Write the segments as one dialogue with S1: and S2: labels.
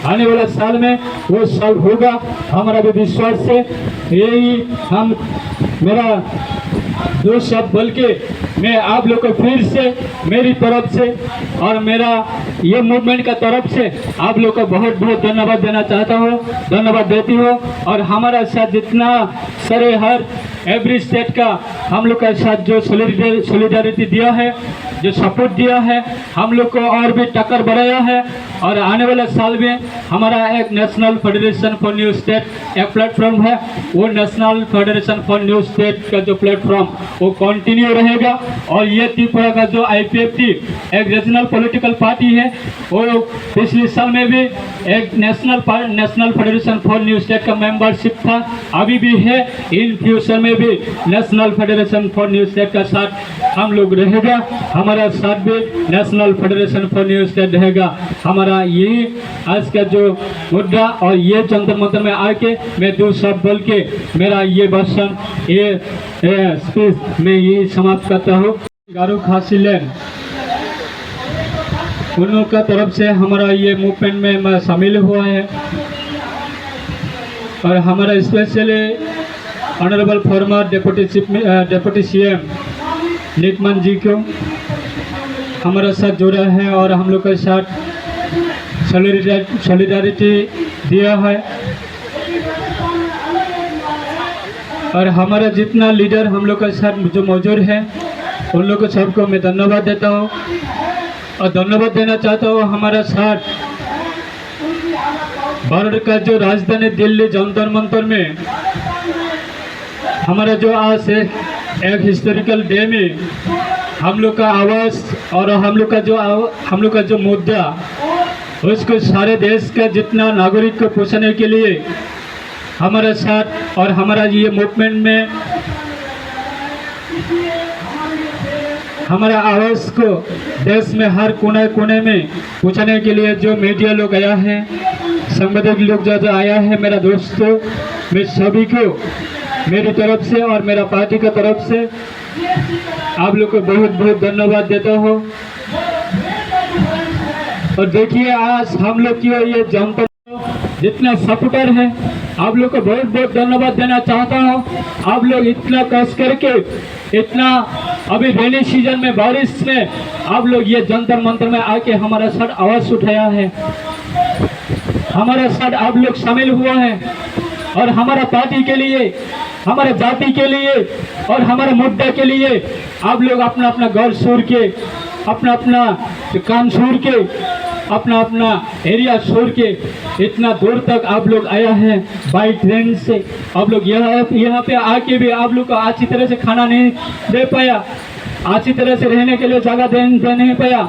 S1: आने वाला साल में वो सॉल्व होगा, हमारा भी विश्वास से। यही हम मेरा दो शब्द बोल के मैं आप लोग को फिर से मेरी तरफ से और मेरा ये मूवमेंट का तरफ से आप लोग को बहुत बहुत धन्यवाद देना चाहता हूँ, धन्यवाद देती हूँ। और हमारा साथ जितना सारे हर एवरी स्टेट का हम लोग का साथ जो सॉलिडारिटी दिया है, जो सपोर्ट दिया है, हम लोग को और भी टक्कर बढ़ाया है। और आने वाले साल में हमारा एक national federation for new state एक प्लेटफॉर्म है, वो national federation for new state का जो प्लेटफॉर्म वो कंटिन्यू रहेगा। और ये त्रिपुरा का जो IPFT एक रीजनल पॉलिटिकल पार्टी है, वो पिछले साल में भी एक national federation for new state का मेंबरशिप था, अभी भी है, इन फ्यूचर में भी national federation for new state का साथ हम लोग रहेगा, हमारा साथ भी national federation for new state रहेगा। हमारा यही आज का जो मुद्दा और ये जंतर मंतर में आके मैं दो शब्द बोल के मेरा ये भाषण ये स्पीच में यही समाप्त करता हूँ। गारो खासी लैंड उन लोग का तरफ से हमारा ये मूवमेंट में मैं शामिल हुआ है और हमारा specially honourable farmer deputy CM निकमन जी को हमारे साथ जुड़ा है और हम लोग के साथ सॉलिडारिटी दिया है। और हमारा जितना लीडर हम लोग के साथ जो मौजूद है उन लोग को सबको मैं धन्यवाद देता हूँ और धन्यवाद देना चाहता हूँ। हमारा साथ भारत का जो राजधानी दिल्ली जंतर मंतर में हमारा जो आज एक हिस्टोरिकल डे में हम लोग का आवाज़ और हम लोग का जो मुद्दा उसको सारे देश का जितना नागरिक को पूछने के लिए हमारे साथ और हमारा ये मूवमेंट में हमारा आवाज़ को देश में हर कोने कोने में पूछने के लिए जो मीडिया लोग आया है, संवादक लोग जो आया है, मेरा दोस्तों, मैं सभी को मेरी तरफ से और मेरा पार्टी का तरफ से आप लोग को बहुत बहुत धन्यवाद देता हूँ। और देखिए आज हम लोग की ये जनता जितना सपोर्टर है, आप लोग को बहुत बहुत धन्यवाद देना चाहता हूँ। आप लोग इतना कष्ट करके इतना अभी रेनी सीजन में बारिश में आप लोग ये जंतर मंतर में आके हमारा साथ आवाज़ उठाया है, हमारे साथ आप लोग शामिल हुआ है और हमारा पार्टी के लिए, हमारे जाति के लिए और हमारे मुद्दे के लिए आप लोग अपना अपना घर छोड़ के, अपना अपना काम छोड़ के, अपना अपना एरिया छोड़ के इतना दूर तक आप लोग आया है बाई ट्रेन से। आप लोग यहाँ पे आके भी आप लोग को अच्छी तरह से खाना नहीं दे पाया, अच्छी तरह से रहने के लिए जगह दे नहीं पाया।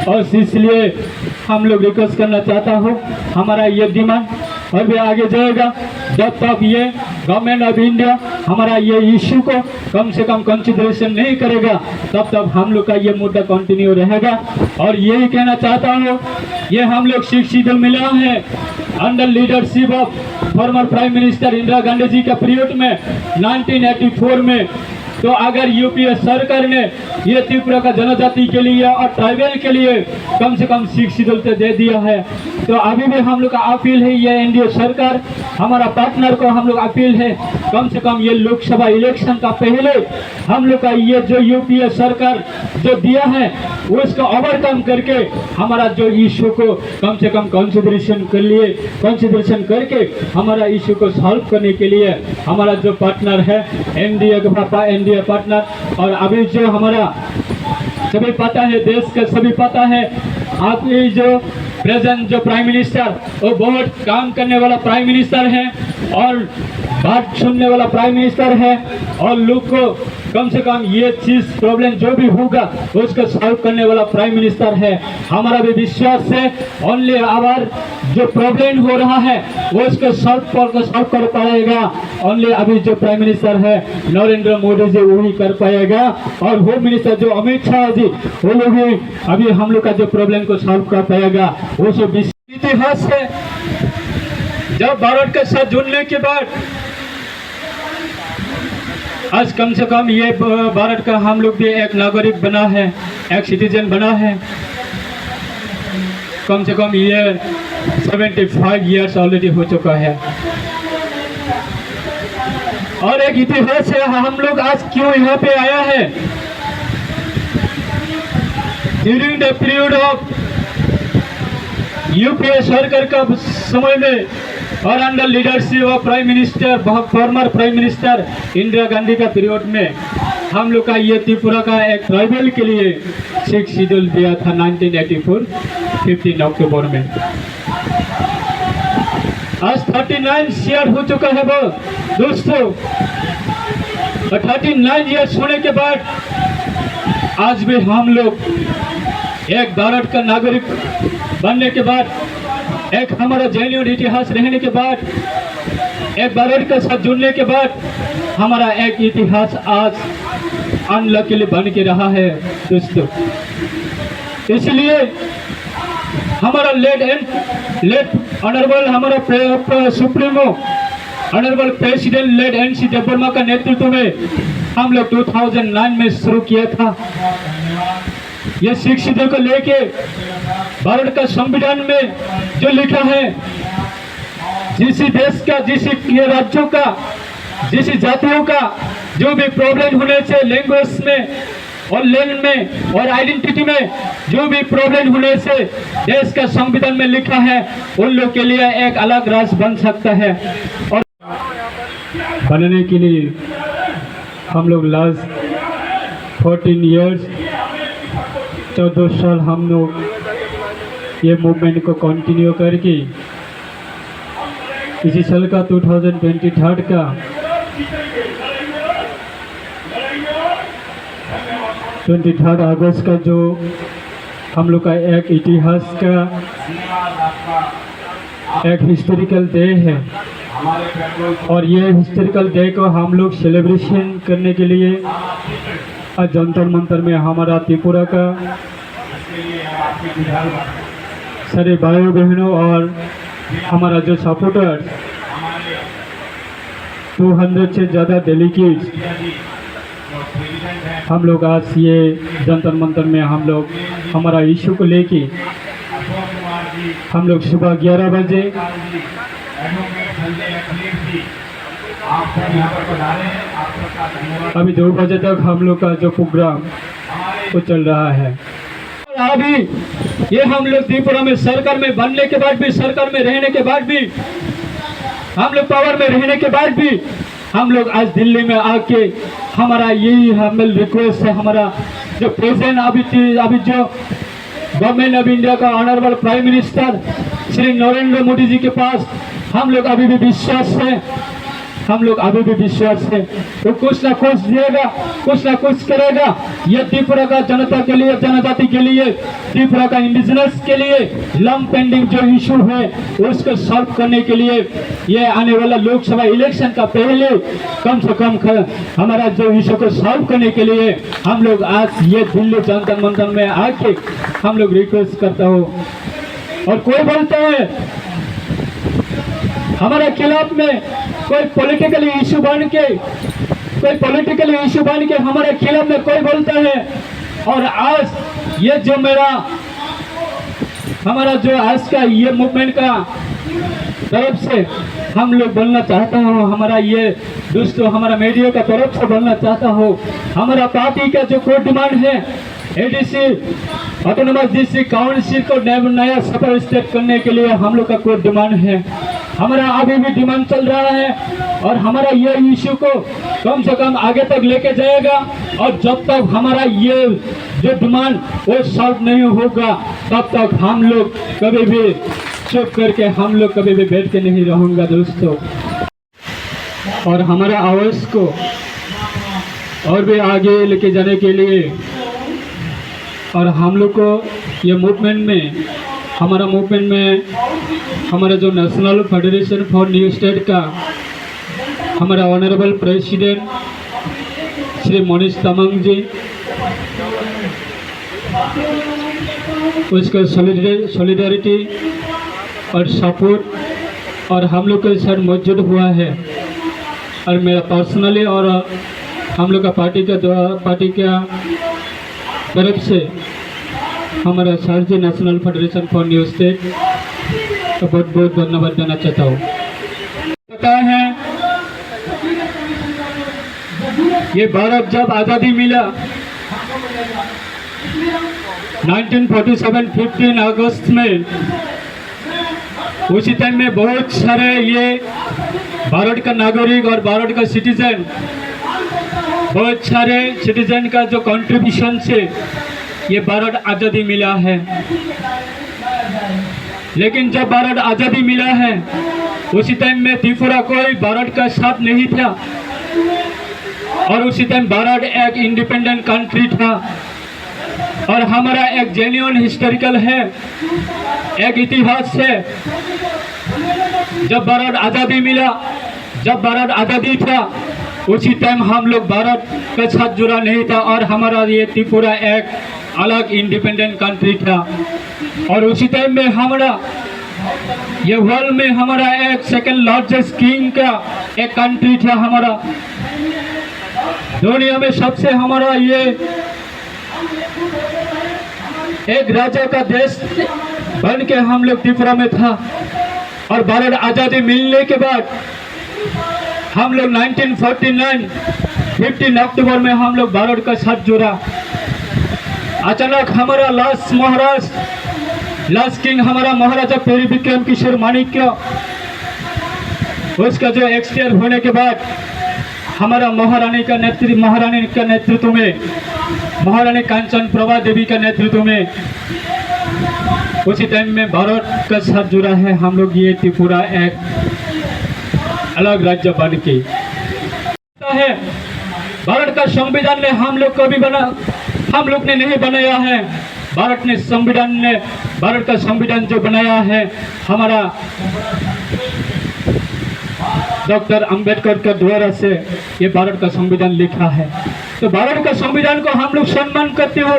S1: और इसलिए हम लोग रिक्वेस्ट करना चाहता हूँ, हमारा ये डिमांड और भी आगे जाएगा जब तक ये गवर्नमेंट ऑफ इंडिया हमारा ये इशू को कम से कम कंसिडरेशन नहीं करेगा, तब तक हम लोग का ये मुद्दा कंटिन्यू रहेगा। और यही कहना चाहता हूँ, ये हम लोग सिक्स शेड्यूल मिला है under leadership of former prime minister Indira Gandhi ji का पीरियड में 1984 में। तो अगर यूपीए सरकार ने ये त्रिपुरा का जनजाति के लिए और ट्राइबल के लिए कम से कम 6 शेड्यूल तो दे दिया है, तो अभी भी हम लोग का अपील है, ये एनडीए सरकार हमारा पार्टनर को हम लोग अपील है, कम से कम ये लोकसभा इलेक्शन का पहले हम लोग का ये जो यूपीए सरकार जो दिया है उसको ओवरकम करके हमारा जो इशू को कम से कम कंसिडरेशन करके हमारा इशू को सॉल्व करने के लिए हमारा जो पार्टनर है एनडीए पार्टनर। और अभी जो हमारा सभी पता है, देश का सभी पता है, आप ये जो प्रेजेंट जो प्राइम मिनिस्टर वो बहुत काम करने वाला प्राइम मिनिस्टर है और बात सुनने वाला प्राइम मिनिस्टर है और लोग को कम से कम ये चीज़ प्रॉब्लम जो भी होगा उसको सॉल्व करने वाला प्राइम मिनिस्टर है। हमारा भी विश्वास है ओनली आवर जो प्रॉब्लम हो रहा है वो उसको सॉल्व कर पाएगा ओनली अभी जो प्राइम मिनिस्टर है नरेंद्र मोदी जी वही कर पाएगा। और होम मिनिस्टर जो अमित शाह जी वो लोग भी अभी हम लोग का जो प्रॉब्लम को सॉल्व कर पाएगा। वो सब इतिहास है, जब भारत के साथ जुड़ने के बाद आज कम से कम ये भारत का हम लोग भी एक नागरिक बना है, एक सिटीजन बना है। कम से कम ये 75 ईयर्स ऑलरेडी हो चुका है। और एक इतिहास है, हम लोग आज क्यों यहाँ पे आया है। During the period of UPA सरकार का समय में और under leadership of prime minister, farmer prime minister Indira Gandhi का पीरियड में हम लोग का ये त्रिपुरा का एक ट्राइबल के लिए 6 शेड्यूल दिया था 1984 15 अक्टूबर में। आज 39 ईयर हो चुका है वो दोस्तों। 39 ईयर्स होने के बाद आज भी हम लोग एक भारत का नागरिक बनने के बाद, एक हमारा जेन्युइन इतिहास रहने के बाद, एक भारत के साथ जुड़ने के बाद हमारा एक इतिहास आज अनलकीली बन के रहा है दोस्तों। इसलिए हमारा लेट ऑनरेबल हमारा supremo honourable president late NC Debbarma का नेतृत्व में हम लोग 2009 में शुरू किया था। ये शिक्षितों को लेके भारत का संविधान में जो लिखा है, जिस देश का, जिस राज्यों का, जिस जातियों का जो भी प्रॉब्लम होने से लैंग्वेज में और लैंड में और आइडेंटिटी में जो भी प्रॉब्लम होने से देश का संविधान में लिखा है, उन लोग के लिए एक अलग राज्य बन सकता है। और बनने के लिए हम लोग लास्ट 14 ईयर्स 14 साल हम लोग ये मूवमेंट को कंटिन्यू करके इसी साल का 2023 का 23 अगस्त का जो हम लोग का एक इतिहास का एक हिस्टोरिकल डे है, और ये हिस्टोरिकल डे को हम लोग सेलिब्रेशन करने के लिए आज जंतर मंतर में हमारा त्रिपुरा का सारे भाई बहनों और हमारा जो सपोर्टर्स 200 से ज़्यादा डेलीगेट्स हम लोग आज ये जंतर मंतर में हम लोग हमारा इशू को लेके हम लोग सुबह 11 बजे अभी 2 बजे तक हम लोग का जो प्रोग्राम वो चल रहा है। अभी ये हम लोग त्रिपुरा में सरकार में बनने के बाद भी, सरकार में रहने के बाद भी, हम लोग पावर में रहने के बाद भी हम लोग आज दिल्ली में आके हमारा यही हमें रिक्वेस्ट है, हमारा जो प्रेसिडेंट अभी जो गवर्नमेंट ऑफ इंडिया का honourable prime minister Shri Narendra Modi ji के पास हम लोग अभी भी विश्वास है, हम लोग अभी भी विश्वास है वो कुछ ना कुछ देगा, कुछ ना कुछ करेगा। ये त्रिपुरा का जनता के लिए, जनजाति के लिए, त्रिपुरा का इंडिजिनस के लिए लॉन्ग पेंडिंग जो इशू है उसको सॉल्व करने के लिए ये आने वाला लोकसभा इलेक्शन का पहले कम से कम हमारा जो इशू को सॉल्व करने के लिए हम लोग आज ये दिल्ली जंतर मंतर में आके हम लोग रिक्वेस्ट करता हूँ। और कोई बोलता है हमारा खिलाफ में कोई पॉलिटिकल इशू बन के हमारे खिलाफ में कोई बोलता है, और आज ये जो हमारा जो आज का ये मूवमेंट का तरफ से हम लोग बोलना चाहता हूँ, हमारा ये दोस्तों हमारा मीडिया का तरफ से बोलना चाहता हूँ, हमारा पार्टी का जो कोई डिमांड है एडीसी ऑटोनोमस डिस्ट्रिक्ट काउंसिल को नया सेपरेट स्टेट करने के लिए हम लोग का कोई डिमांड है, हमारा अभी भी डिमांड चल रहा है, और हमारा ये इशू को कम से कम आगे तक लेके जाएगा। और जब तक हमारा ये जो डिमांड वो सॉल्व नहीं होगा तब तक हम लोग कभी भी चुप करके हम लोग कभी भी बैठ के नहीं रहूँगा दोस्तों। और हमारा आवाज़ को और भी आगे लेके जाने के लिए और हम लोग को ये मूवमेंट में हमारा जो national federation for new state का हमारा ऑनरेबल प्रेसिडेंट श्री मनीष तामांग जी, उसका सॉलिडारिटी और सपोर्ट और हम लोग के साथ मौजूद हुआ है। और मेरा पर्सनली और हम लोग का पार्टी का तरफ से हमारा सार्जी national federation for new state का बहुत बहुत धन्यवाद देना चाहता हूँ। पता है ये भारत जब आज़ादी मिला 1947 15 अगस्त में, उसी टाइम में बहुत सारे ये भारत का नागरिक और भारत का सिटीजन, बहुत सारे सिटीजन का जो कंट्रीब्यूशन से ये भारत आज़ादी मिला है। लेकिन जब भारत आज़ादी मिला है उसी टाइम में त्रिपुरा कोई भारत का साथ नहीं था, और उसी टाइम भारत एक इंडिपेंडेंट कंट्री था। और हमारा एक जेन्युइन हिस्टोरिकल है, एक इतिहास है। जब भारत आज़ादी मिला, जब भारत आज़ादी था उसी टाइम हम लोग भारत के साथ जुड़ा नहीं था, और हमारा ये त्रिपुरा एक अलग इंडिपेंडेंट कंट्री था। और उसी टाइम में हमारा ये वर्ल्ड में हमारा एक सेकंड लार्जेस्ट किंग का एक कंट्री था। हमारा दुनिया में सबसे हमारा ये एक राजा का देश बन के हम लोग त्रिपुरा में था। और भारत आज़ादी मिलने के बाद हम लोग 1949 15 अक्टूबर में हम लोग भारत का साथ जुड़ा। अचानक हमारा लास्ट किंग हमारा महाराजा पेरी विक्रम किशोर माणिक्य, उसका जो एक्सपायर होने के बाद हमारा महारानी के नेतृत्व में, महारानी कांचन प्रभा देवी के नेतृत्व में उसी टाइम में भारत का साथ जुड़ा है। हम लोग ये त्रिपुरा एक अलग राज्य बन के है। भारत का संविधान ने हम लोग ने नहीं बनाया है। भारत का संविधान जो बनाया है हमारा डॉक्टर अंबेडकर के द्वारा से ये भारत का संविधान लिखा है। तो भारत का संविधान को हम लोग सम्मान करते हो,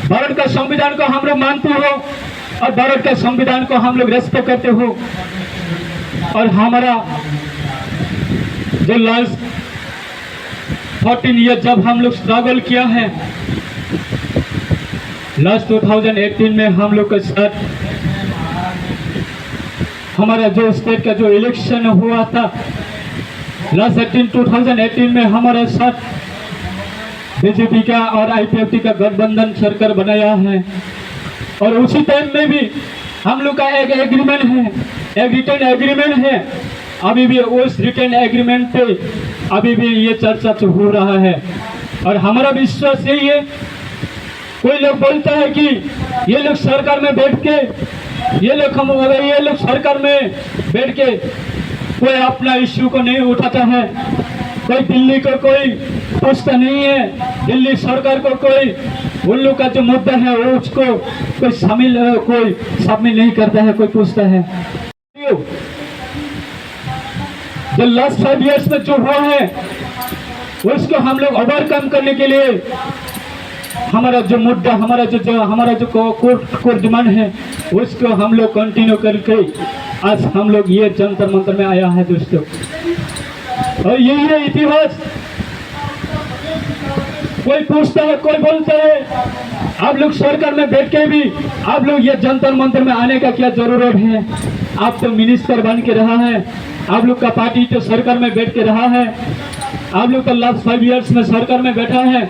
S1: भारत का संविधान को हम लोग मानते हो, और भारत का संविधान को हम लोग रेस्पेक्ट करते हो। और हमारा जो लास्ट 14 ईयर जब हम लोग स्ट्रगल किया है, लास्ट 2018 में हम लोग के साथ हमारा जो स्टेट का जो इलेक्शन हुआ था, लास्ट 2018 में हमारे साथ बीजेपी का और आईपीएफटी का गठबंधन सरकार बनाया है। और उसी टाइम में भी हम लोग का एक एग्रीमेंट है, एक रिटर्न एग्रीमेंट है। अभी भी उस रिटर्न एग्रीमेंट पे अभी भी ये चर्चा हो रहा है। और हमारा विश्वास यही है, कोई लोग बोलता है कि ये लोग सरकार में बैठ के ये लोग सरकार में बैठ के कोई अपना इश्यू को नहीं उठाता है, कोई दिल्ली को कोई पूछता नहीं है, दिल्ली सरकार को कोई उन लोग का जो मुद्दा है वो उसको कोई शामिल नहीं करता है, कोई पूछता है। जो लास्ट 5 इयर्स में जो हुआ है उसको हम लोग ओवरकम करने के लिए हमारा जो मुद्दा, हमारा जो कोर डिमांड है उसको हम लोग कंटिन्यू करके आज हम लोग ये जंतर मंतर में आया है दोस्तों। और यही है इतिहास। कोई पूछता है, कोई बोलता है आप लोग सरकार में बैठ के भी आप लोग ये जंतर मंतर में आने का क्या जरूरत है? आप तो मिनिस्टर बन के रहा है, आप लोग का पार्टी तो सरकार में बैठ के रहा है, आप लोग तो लास्ट 5 इयर्स में सरकार में बैठा है।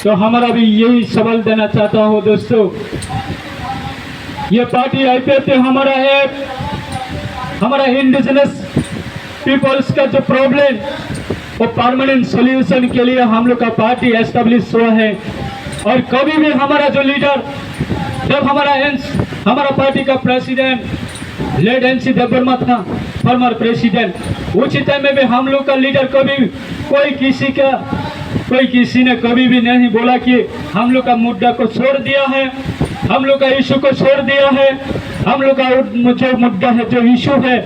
S1: तो हमारा भी यही सवाल देना चाहता हूँ दोस्तों, ये पार्टी आईपीएफटी हमारा इंडिजिनस पीपल्स का जो प्रॉब्लम वो परमानेंट सॉल्यूशन के लिए हम लोग का पार्टी एस्टेब्लिश हुआ है। और कभी भी हमारा जो लीडर, जब हमारा पार्टी का प्रेसिडेंट लेड एनसी देववर्मा था, फॉर्मर प्रेसिडेंट, उसी टाइम में भी हम लोग का लीडर कोई किसी ने कभी भी नहीं बोला कि हम लोग का मुद्दा को छोड़ दिया है, हम लोग का इशू को छोड़ दिया है। हम लोग का जो मुद्दा है, जो इशू है,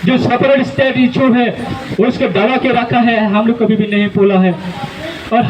S1: जो सेपरेट स्टेट इशू है, उसको दबा के रखा है, हम लोग कभी भी नहीं बोला है। और